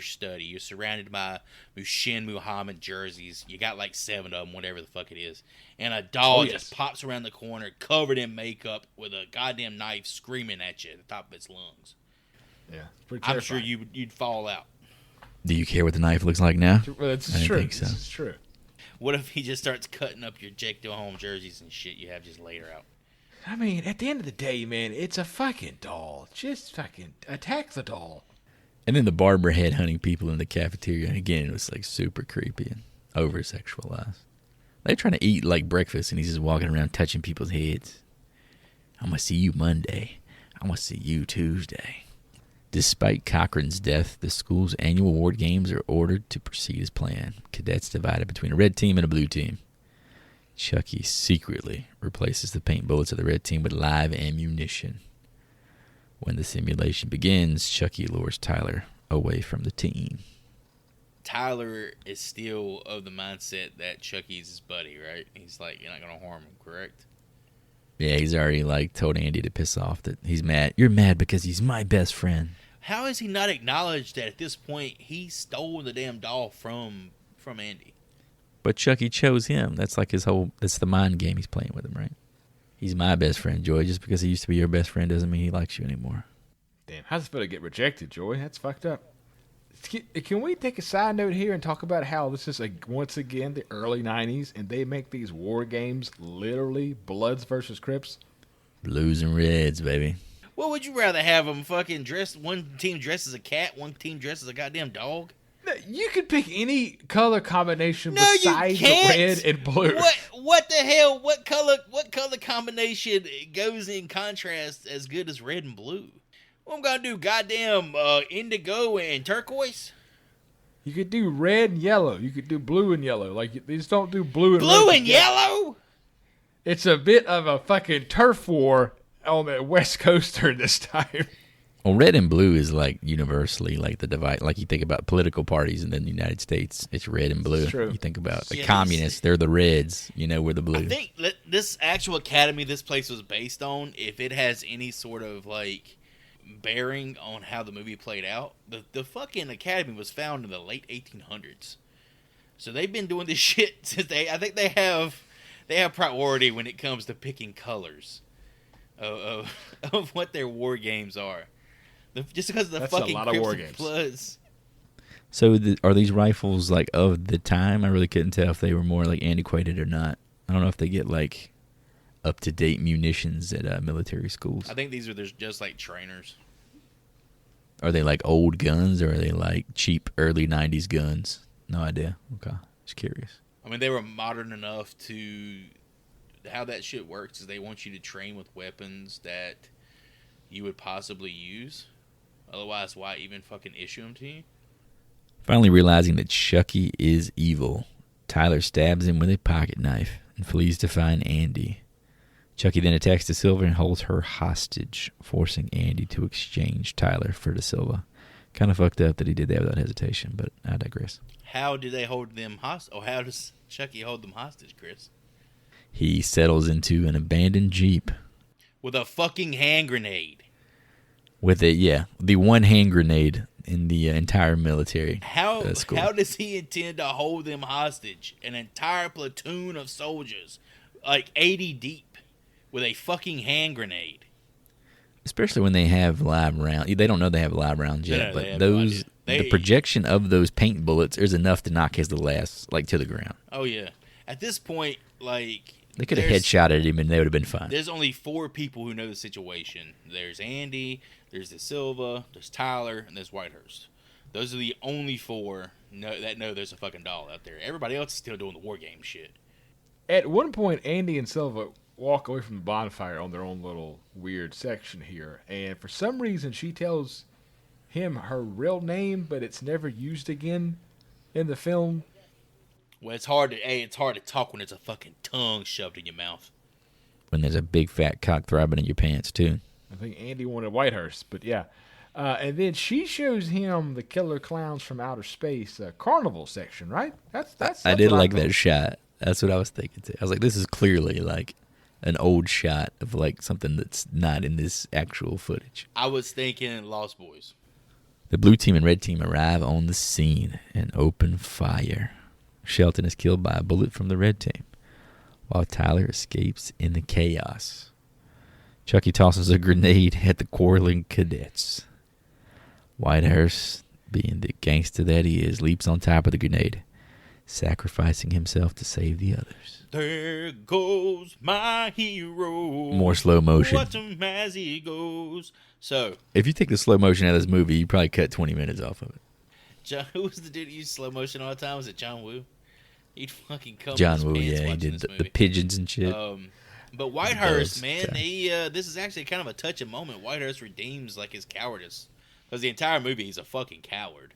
study. You're surrounded by Mushin Muhammad jerseys. You got like 7 of them, whatever the fuck it is. And a doll just pops around the corner, covered in makeup, with a goddamn knife screaming at you at the top of its lungs. Yeah, it's pretty I'm terrifying. sure you'd fall out. Do you care what the knife looks like now? Well, it's I true. think so. It's true. What if he just starts cutting up your Jake Home jerseys and shit you have just laid out? I mean, at the end of the day, man, it's a fucking doll. Just fucking attack the doll. And then the barber head hunting people in the cafeteria. Again, it was like super creepy and over sexualized. They're trying to eat like breakfast, and he's just walking around touching people's heads. I'm gonna see you Monday. I'm gonna see you Tuesday. Despite Cochran's death, the school's annual award games are ordered to proceed as planned. Cadets divided between a red team and a blue team. Chucky secretly replaces the paint bullets of the red team with live ammunition. When the simulation begins, Chucky lures Tyler away from the team. Tyler is still of the mindset that Chucky's his buddy, right? He's like, you're not going to harm him, correct? Yeah, he's already like told Andy to piss off that he's mad. You're mad because he's my best friend. How has he not acknowledged that at this point he stole the damn doll from Andy? But Chucky chose him. That's like that's the mind game he's playing with him, right? He's my best friend, Joy. Just because he used to be your best friend doesn't mean he likes you anymore. Damn, how's it feel to get rejected, Joy? That's fucked up. Can we take a side note here and talk about how this is, once again, the early 90s, and they make these war games literally Bloods versus Crips? Blues and Reds, baby. What would you rather have them fucking dressed? One team dressed as a cat, one team dressed as a goddamn dog? No, you could pick any color combination No, you besides can't. red and blue. What the hell? What color combination goes in contrast as good as red and blue? What I'm gonna do? Goddamn indigo and turquoise? You could do red and yellow. You could do blue and yellow. Like, they just don't do blue and Blue red and together. yellow? It's a bit of a fucking turf war on the West Coast during this time. Well, red and blue is like universally like the divide. Like you think about political parties in the United States, it's red and blue. It's true. You think about the Yes. communists, they're the reds. We're the blue. I think that this actual academy this place was based on, if it has any sort of like bearing on how the movie played out, the fucking academy was found in the late 1800s. So they've been doing this shit since I think they have priority when it comes to picking colors of what their war games are. Just because of the That's a fucking lot of Crips war and games. Bloods. So are these rifles like of the time? I really couldn't tell if they were more like antiquated or not. I don't know if they get like up-to-date munitions at military schools. I think these are just like trainers. Are they like old guns or are they like cheap early 90s guns? No idea. Okay. Just curious. I mean, they were modern enough to... How that shit works is they want you to train with weapons that you would possibly use. Otherwise, why even fucking issue them to you? Finally realizing that Chucky is evil, Tyler stabs him with a pocket knife and flees to find Andy. Chucky then attacks De Silva and holds her hostage, forcing Andy to exchange Tyler for De Silva. Kind of fucked up that he did that without hesitation, but I digress. How do they hold them hostage? Or how does Chucky hold them hostage, Chris? He settles into an abandoned Jeep With a fucking hand grenade. with the one hand grenade in the entire military school. How does he intend to hold them hostage? An entire platoon of soldiers, like 80 deep, with a fucking hand grenade. Especially when they have live rounds. They don't know they have live rounds yet, No, they but have no idea. the projection of those paint bullets is enough to knock his ass like to the ground. Oh yeah. At this point, like They could have there's- headshotted him and they would have been fine. There's only 4 people who know the situation. There's Andy, there's De Silva, there's Tyler, and there's Whitehurst. Those are the only 4 that know there's a fucking doll out there. Everybody else is still doing the war game shit. At one point, Andy and Silva walk away from the bonfire on their own little weird section here, and for some reason she tells her real name, but it's never used again in the film. Well, it's hard to talk when there's a fucking tongue shoved in your mouth. When there's a big fat cock throbbing in your pants, too. I think Andy wanted Whitehurst, but yeah. And then she shows him the Killer Clowns from Outer Space carnival section, right? That's I did what like thought. that shot. That's what I was thinking, too. I was like, this is clearly, like, an old shot of, like, something that's not in this actual footage. I was thinking Lost Boys. The blue team and red team arrive on the scene and open fire. Shelton is killed by a bullet from the red team, while Tyler escapes in the chaos. Chucky tosses a grenade at the quarreling cadets. Whitehurst, being the gangster that he is, leaps on top of the grenade, sacrificing himself to save the others. There goes my hero. More slow motion. Watch him as he goes. So, If you take the slow motion out of this movie, you probably cut 20 minutes off of it. who was the dude who used slow motion all the time? Was it John Woo? He'd fucking come John with Woo, his pants yeah, he watching did this the movie. pigeons and shit. But Whitehurst, Doves, man, sorry. this is actually kind of a touching moment. Whitehurst redeems like his cowardice, because the entire movie he's a fucking coward.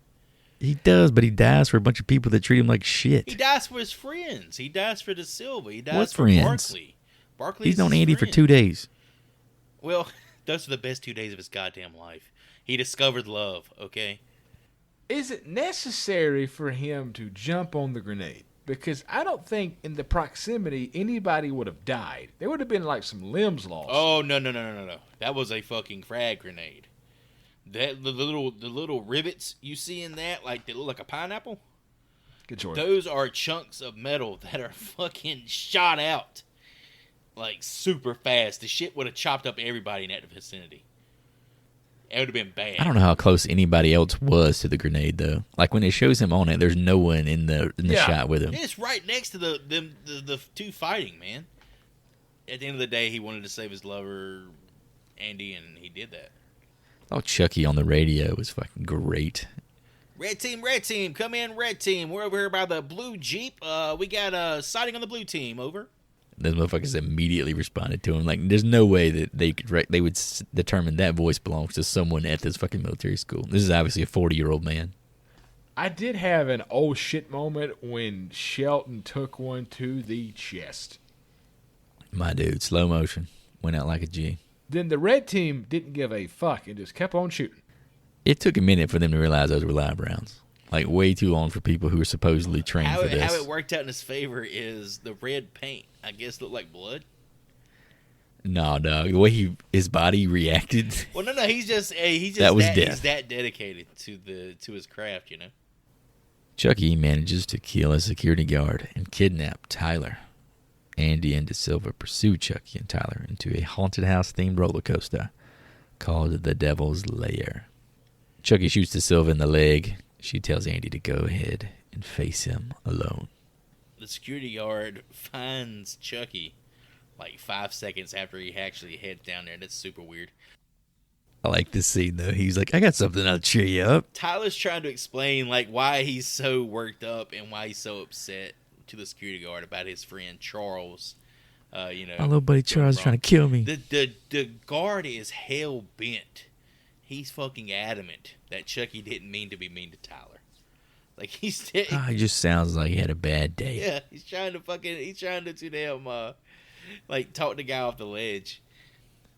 He does, but he dies for a bunch of people that treat him like shit. He dies for his friends. He dies for De Silva. He dies What for friends? Barkley. Barkley's He's known his Andy friend. for 2 days. Well, those are the best 2 days of his goddamn life. He discovered love, okay? Is it necessary for him to jump on the grenade? Because I don't think in the proximity anybody would have died. There would have been like some limbs lost. Oh, no. That was a fucking frag grenade. The little rivets you see in that, like they look like a pineapple, Good choice. those are chunks of metal that are fucking shot out like super fast. The shit would have chopped up everybody in that vicinity. It would have been bad. I don't know how close anybody else was to the grenade, though. Like, when it shows him on it, there's no one in the Yeah. shot with him. It's right next to the two fighting, man. At the end of the day, he wanted to save his lover, Andy, and he did that. Oh, Chucky on the radio was fucking great. Red team, come in, red team. We're over here by the blue Jeep. We got a sighting on the blue team, over. Those motherfuckers immediately responded to him. Like, there's no way that they would determine that voice belongs to someone at this fucking military school. This is obviously a 40-year-old man. I did have an oh shit moment when Shelton took one to the chest. My dude, slow motion. Went out like a G. Then the red team didn't give a fuck and just kept on shooting. It took a minute for them to realize those were live rounds. Like, way too long for people who were supposedly trained for this. How it worked out in his favor is the red paint, I guess, looked like blood. No, dog. The way his body reacted. Well, no, he's just That was he's death. that dedicated to his craft, you know. Chucky manages to kill a security guard and kidnap Tyler. Andy and De Silva pursue Chucky and Tyler into a haunted house-themed roller coaster called the Devil's Lair. Chucky shoots De Silva in the leg. She tells Andy to go ahead and face him alone. The security guard finds Chucky like 5 seconds after he actually heads down there. That's super weird. I like this scene, though. He's like, I got something that'll cheer you up. Tyler's trying to explain like why he's so worked up and why he's so upset to the security guard about his friend Charles. My little buddy Charles is trying to kill me. The guard is hell bent. He's fucking adamant that Chucky didn't mean to be mean to Tyler. Like he just sounds like he had a bad day. yeah, he's trying to too damn like talk the guy off the ledge.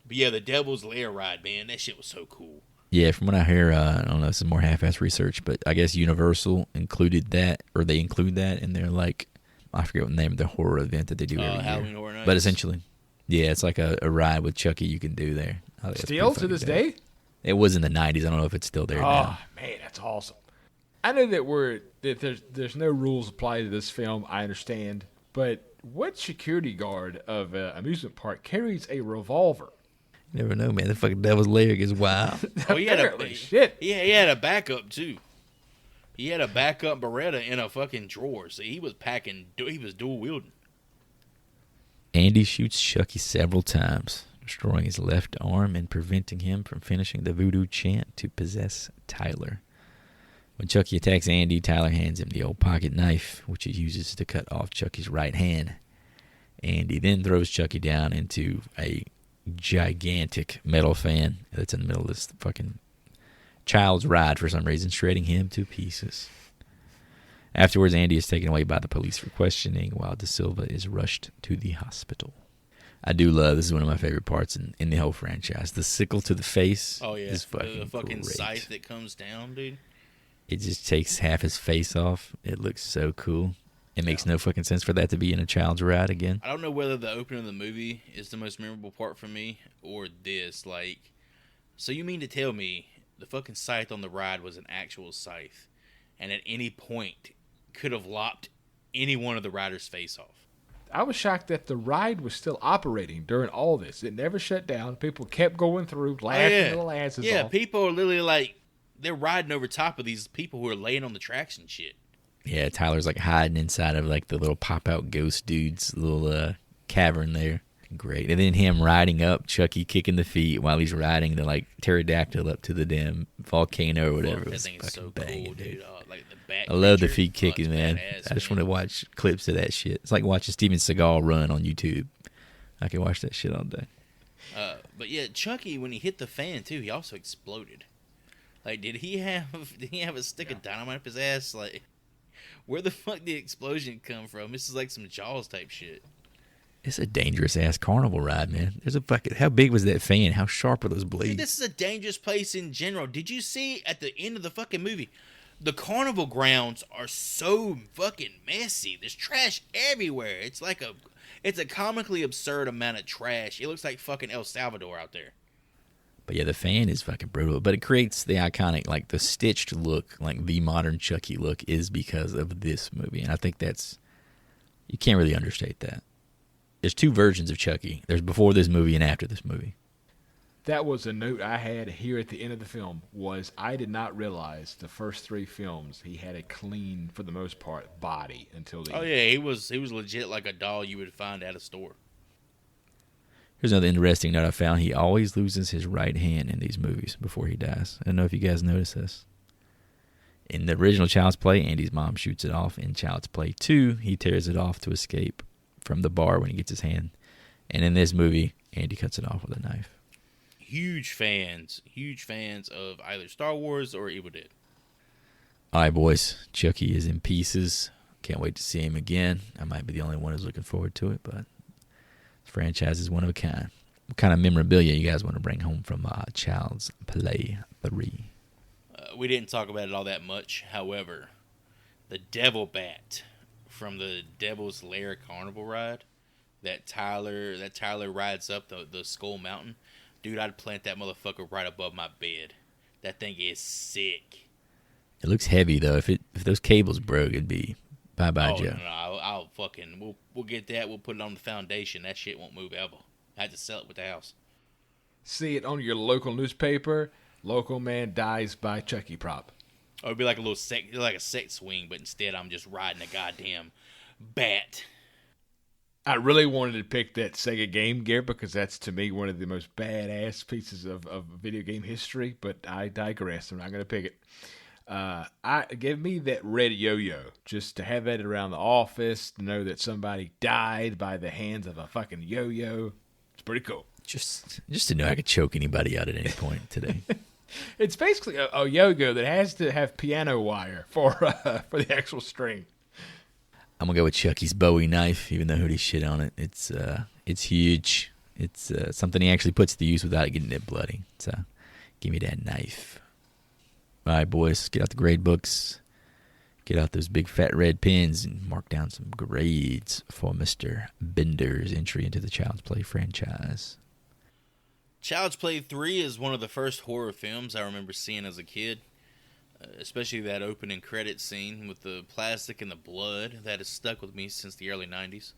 But yeah, the Devil's Lair ride, man, that shit was so cool. Yeah, from what I hear, I don't know, some more half-ass research, but I guess Universal included that, or they include that in their, like, I forget what the name of the horror event that they do every Halloween year. Horror Nights. But essentially, yeah, it's like a ride with Chucky you can do there. I think that's Still pretty to this fucking dope. day? It was in the 90s. I don't know if it's still there Oh now. man, that's awesome. I know that there's no rules apply to this film. I understand, but what security guard of an amusement park carries a revolver? You never know, man. The fucking Devil's Lair gets wild. Oh, he had Apparently, shit. Yeah, he had a backup too. He had a backup Beretta in a fucking drawer. See, he was dual wielding. Andy shoots Chucky several times, destroying his left arm and preventing him from finishing the voodoo chant to possess Tyler. When Chucky attacks Andy, Tyler hands him the old pocket knife, which he uses to cut off Chucky's right hand. Andy then throws Chucky down into a gigantic metal fan that's in the middle of this fucking child's ride for some reason, shredding him to pieces. Afterwards, Andy is taken away by the police for questioning, while De Silva is rushed to the hospital. I do love, this is one of my favorite parts in the whole franchise. The sickle to the face is fucking the fucking great. scythe that comes down, dude. It just takes half his face off. It looks so cool. It makes no fucking sense for that to be in a child's ride again. I don't know whether the opening of the movie is the most memorable part for me or this. Like, so you mean to tell me the fucking scythe on the ride was an actual scythe, and at any point could have lopped any one of the riders' face off? I was shocked that the ride was still operating during all this. It never shut down. People kept going through, laughing their asses off. Yeah, people are literally like, they're riding over top of these people who are laying on the tracks and shit. Yeah, Tyler's like hiding inside of like the little pop-out ghost dude's little cavern there. Great. And then him riding up, Chucky kicking the feet while he's riding the like pterodactyl up to the damn volcano or whatever. Fuck, it that was thing is so banging, cool, dude. Like the back I love the creature, feet kicking, man. badass, I just want to watch clips of that shit. It's like watching Steven Seagal run on YouTube. I can watch that shit all day. But yeah, Chucky, when he hit the fan too, he also exploded. Like, did he have a stick of dynamite up his ass? Like, where the fuck did the explosion come from? This is like some Jaws type shit. It's a dangerous ass carnival ride, man. There's a fucking, how big was that fan? How sharp are those blades? Dude, this is a dangerous place in general. Did you see at the end of the fucking movie, the carnival grounds are so fucking messy. There's trash everywhere. It's a comically absurd amount of trash. It looks like fucking El Salvador out there. But yeah, the fan is fucking brutal. But it creates the iconic, like the stitched look, like the modern Chucky look is because of this movie. And I think that's, you can't really understate that. There's two versions of Chucky. There's before this movie and after this movie. That was a note I had here at the end of the film, was I did not realize the first three films he had a clean, for the most part, body until the end. Yeah, he was legit like a doll you would find at a store. Here's another interesting note I found. He always loses his right hand in these movies before he dies. I don't know if you guys noticed this. In the original Child's Play, Andy's mom shoots it off. In Child's Play 2, he tears it off to escape from the bar when he gets his hand. And in this movie, Andy cuts it off with a knife. Huge fans of either Star Wars or Evil Dead. All right, boys. Chucky is in pieces. Can't wait to see him again. I might be the only one who's looking forward to it, but this franchise is one of a kind. What kind of memorabilia you guys want to bring home from Child's Play 3? We didn't talk about it all that much. However, the Devil Bat from the Devil's Lair Carnival ride that Tyler rides up the Skull Mountain. Dude, I'd plant that motherfucker right above my bed. That thing is sick. It looks heavy though. If those cables broke, it'd be bye-bye, Joe. No, I'll fucking we'll get that. We'll put it on the foundation. That shit won't move ever. I had to sell it with the house. See it on your local newspaper. Local man dies by Chucky prop. Or it'd be like a sex swing, but instead I'm just riding a goddamn bat. I really wanted to pick that Sega Game Gear because that's, to me, one of the most badass pieces of video game history, but I digress. I'm not going to pick it. Give me that red yo-yo, just to have that around the office, to know that somebody died by the hands of a fucking yo-yo. It's pretty cool. Just to know I could choke anybody out at any point today. It's basically a yo-yo that has to have piano wire for the actual string. I'm gonna go with Chucky's Bowie knife, even though Hootie shit on it. It's huge. It's something he actually puts to use without it getting it bloody. So give me that knife. All right, boys, get out the grade books. Get out those big fat red pens and mark down some grades for Mr. Bender's entry into the Child's Play franchise. Child's Play 3 is one of the first horror films I remember seeing as a kid. Especially that opening credit scene with the plastic and the blood that has stuck with me since the early 90s.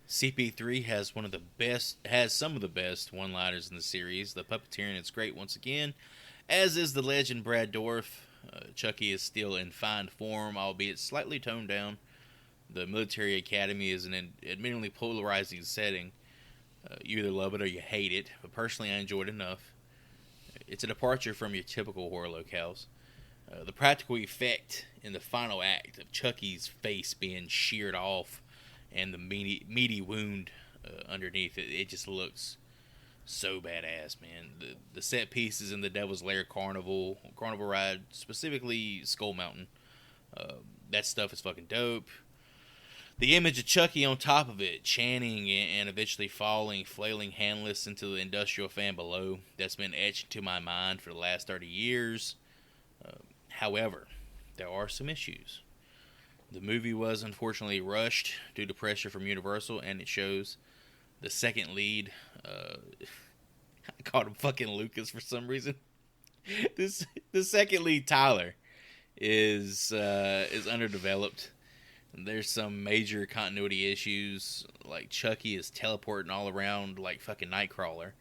CP3 has some of the best one-liners in the series. The puppeteering is great once again, as is the legend Brad Dourif. Chucky is still in fine form, albeit slightly toned down. The military academy is an admittedly polarizing setting. You either love it or you hate it, but personally I enjoyed it enough. It's a departure from your typical horror locales. The practical effect in the final act of Chucky's face being sheared off and the meaty wound underneath it just looks so badass, man. The set pieces in the Devil's Lair Carnival ride, specifically Skull Mountain, that stuff is fucking dope. The image of Chucky on top of it, chanting and eventually falling, flailing handless into the industrial fan below, that's been etched into my mind for the last 30 years. However, there are some issues. The movie was unfortunately rushed due to pressure from Universal, and it shows the second lead, I called him fucking Lucas for some reason. The second lead, Tyler, is underdeveloped. There's some major continuity issues, like Chucky is teleporting all around like fucking Nightcrawler.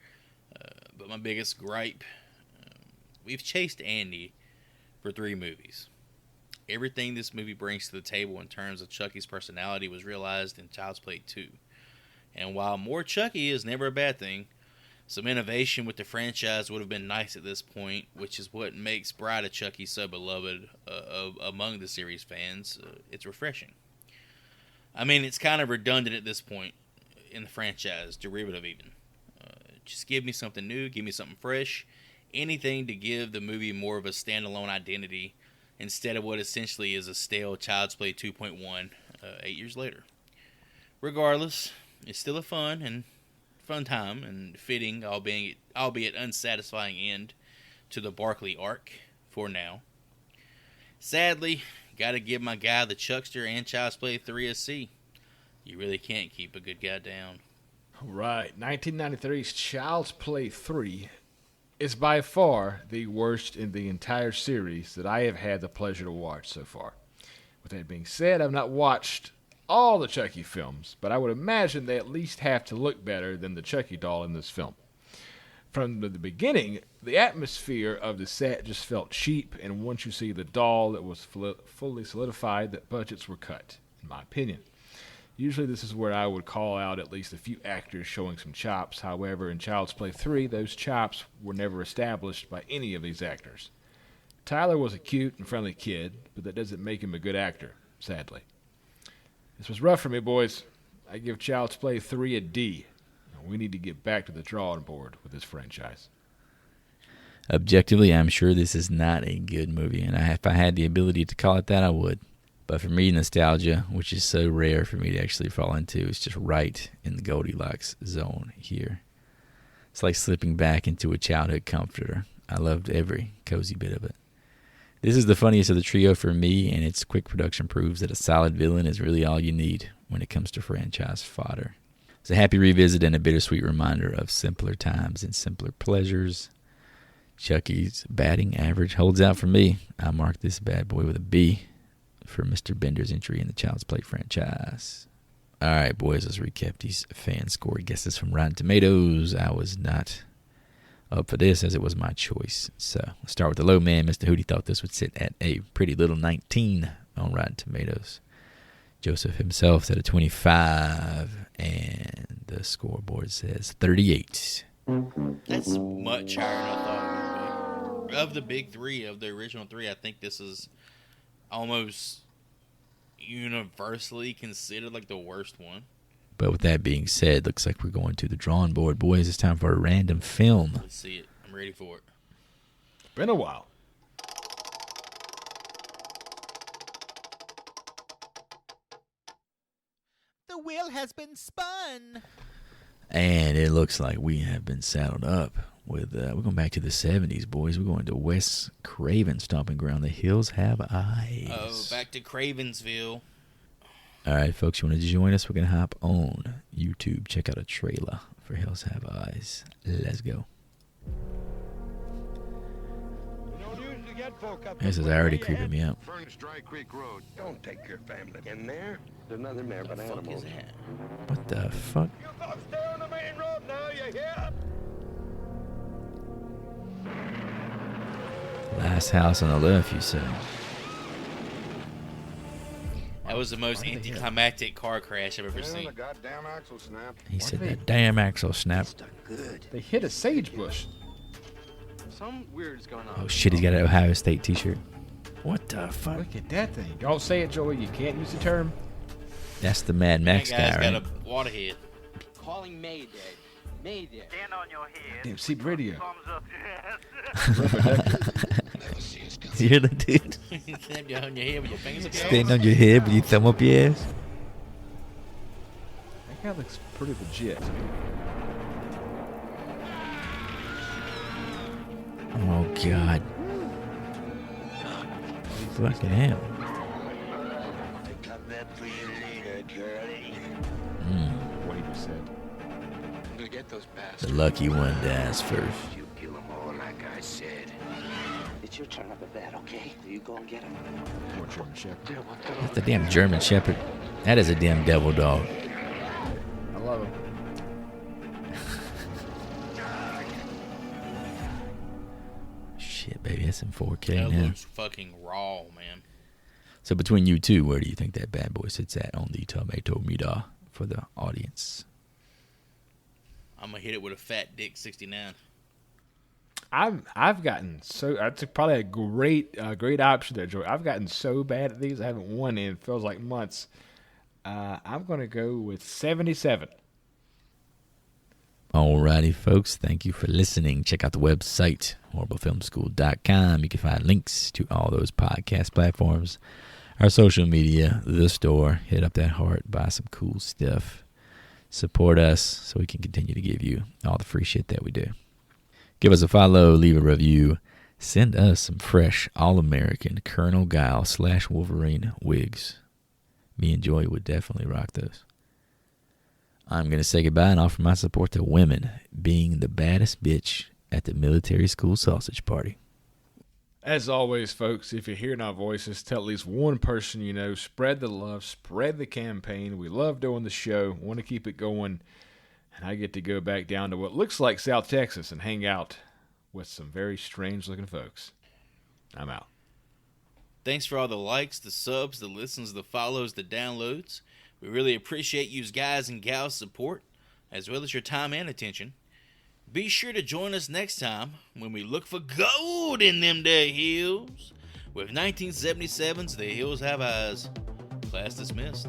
But my biggest gripe, we've chased Andy for 3 movies. Everything this movie brings to the table in terms of Chucky's personality was realized in Child's Play 2. And while more Chucky is never a bad thing, some innovation with the franchise would have been nice at this point, which is what makes Bride of Chucky so beloved among the series fans. It's refreshing. I mean, it's kind of redundant at this point in the franchise, derivative even. Just give me something new, give me something fresh, anything to give the movie more of a standalone identity instead of what essentially is a stale Child's Play 2.1 8 years later. Regardless, it's still a fun time and fitting, albeit unsatisfying end to the Barkley arc for now. Sadly, gotta give my guy the Chuckster and Child's Play 3 a C. You really can't keep a good guy down. Right, 1993's Child's Play 3 is by far the worst in the entire series that I have had the pleasure to watch so far. With that being said, I've not watched all the Chucky films, but I would imagine they at least have to look better than the Chucky doll in this film. From the beginning, the atmosphere of the set just felt cheap, and once you see the doll, it was fully solidified that budgets were cut, in my opinion. Usually this is where I would call out at least a few actors showing some chops. However, in Child's Play 3, those chops were never established by any of these actors. Tyler was a cute and friendly kid, but that doesn't make him a good actor, sadly. This was rough for me, boys. I give Child's Play 3 a D. We need to get back to the drawing board with this franchise. Objectively, I'm sure this is not a good movie, and if I had the ability to call it that, I would. But for me, nostalgia, which is so rare for me to actually fall into, is just right in the Goldilocks zone here. It's like slipping back into a childhood comforter. I loved every cozy bit of it. This is the funniest of the trio for me, and its quick production proves that a solid villain is really all you need when it comes to franchise fodder. It's a happy revisit and a bittersweet reminder of simpler times and simpler pleasures. Chucky's batting average holds out for me. I mark this bad boy with a B for Mr. Bender's entry in the Child's Play franchise. All right, boys, let's recap these fan score guesses from Rotten Tomatoes. I was not up for this as it was my choice. So let's start with the low man. Mr. Hootie thought this would sit at a pretty little 19 on Rotten Tomatoes. Joseph himself said a 25, and the scoreboard says 38. That's much higher than I thought it would be. Of the big 3, of the original 3, I think this is almost universally considered like the worst one. But with that being said, looks like we're going to the drawing board. Boys, it's time for a random film. Let's see it. I'm ready for it. It's been a while. The wheel has been spun. And it looks like we have been saddled up with, we're going back to the 70s, boys. We're going to Wes Craven stomping ground. The Hills Have Eyes. Oh, back to Cravensville. All right, folks, you want to join us? We're going to hop on YouTube, check out a trailer for Hills Have Eyes. Let's go. This is already creeping me out. Dry Creek Road. Don't take your family in there. There's nothing there but What the fuck animals. is that? What the fuck? You folks stay on the main road now, you hear? Last house on the left, you say? That was the most anticlimactic car crash I've ever seen. The goddamn axle snapped. He said that damn axle snapped. They hit a sage bush. Some weird's going on. Oh shit, he's got an Ohio State t-shirt. What the fuck? Look at that thing. Don't say it, Joey. You can't use the term. That's the Mad Max That guy's guy, got right? a waterhead. Calling Mayday. Made it. Stand on your head. Damn, Seep Radio. Thumbs up your ass. You're the dude. Stand on your head with your fingers up your Stand ass. on your head with your thumb up your ass. That guy looks pretty legit. Oh God. Fucking hell. Got that for you later, girlie. What he just said. I'm gonna get those The bastards. lucky one dies first. You kill them all like I said. It's your turn up at bat, okay? You go and get them. Poor German Shepherd. That's the damn German Shepherd. That is a damn devil dog. I love him. Shit, baby, that's in 4K That now. looks fucking raw, man. So between you two, where do you think that bad boy sits at on the tomato meter for the audience? I'm gonna hit it with a fat dick 69. I've gotten so that's probably a great option there, Joy. I've gotten so bad at these, I haven't won in feels like months. I'm gonna go with 77. Alrighty, folks. Thank you for listening. Check out the website, horriblefilmschool.com. You can find links to all those podcast platforms, our social media, the store. Hit up that heart, buy some cool stuff. Support us so we can continue to give you all the free shit that we do. Give us a follow, leave a review. Send us some fresh, all-American Colonel Guile / Wolverine wigs. Me and Joy would definitely rock those. I'm going to say goodbye and offer my support to women being the baddest bitch at the military school sausage party. As always, folks, if you're hearing our voices, tell at least one person you know. Spread the love, spread the campaign. We love doing the show, want to keep it going. And I get to go back down to what looks like South Texas and hang out with some very strange-looking folks. I'm out. Thanks for all the likes, the subs, the listens, the follows, the downloads. We really appreciate you guys and gals' support, as well as your time and attention. Be sure to join us next time when we look for gold in them there hills with 1977's The Hills Have Eyes. Class dismissed.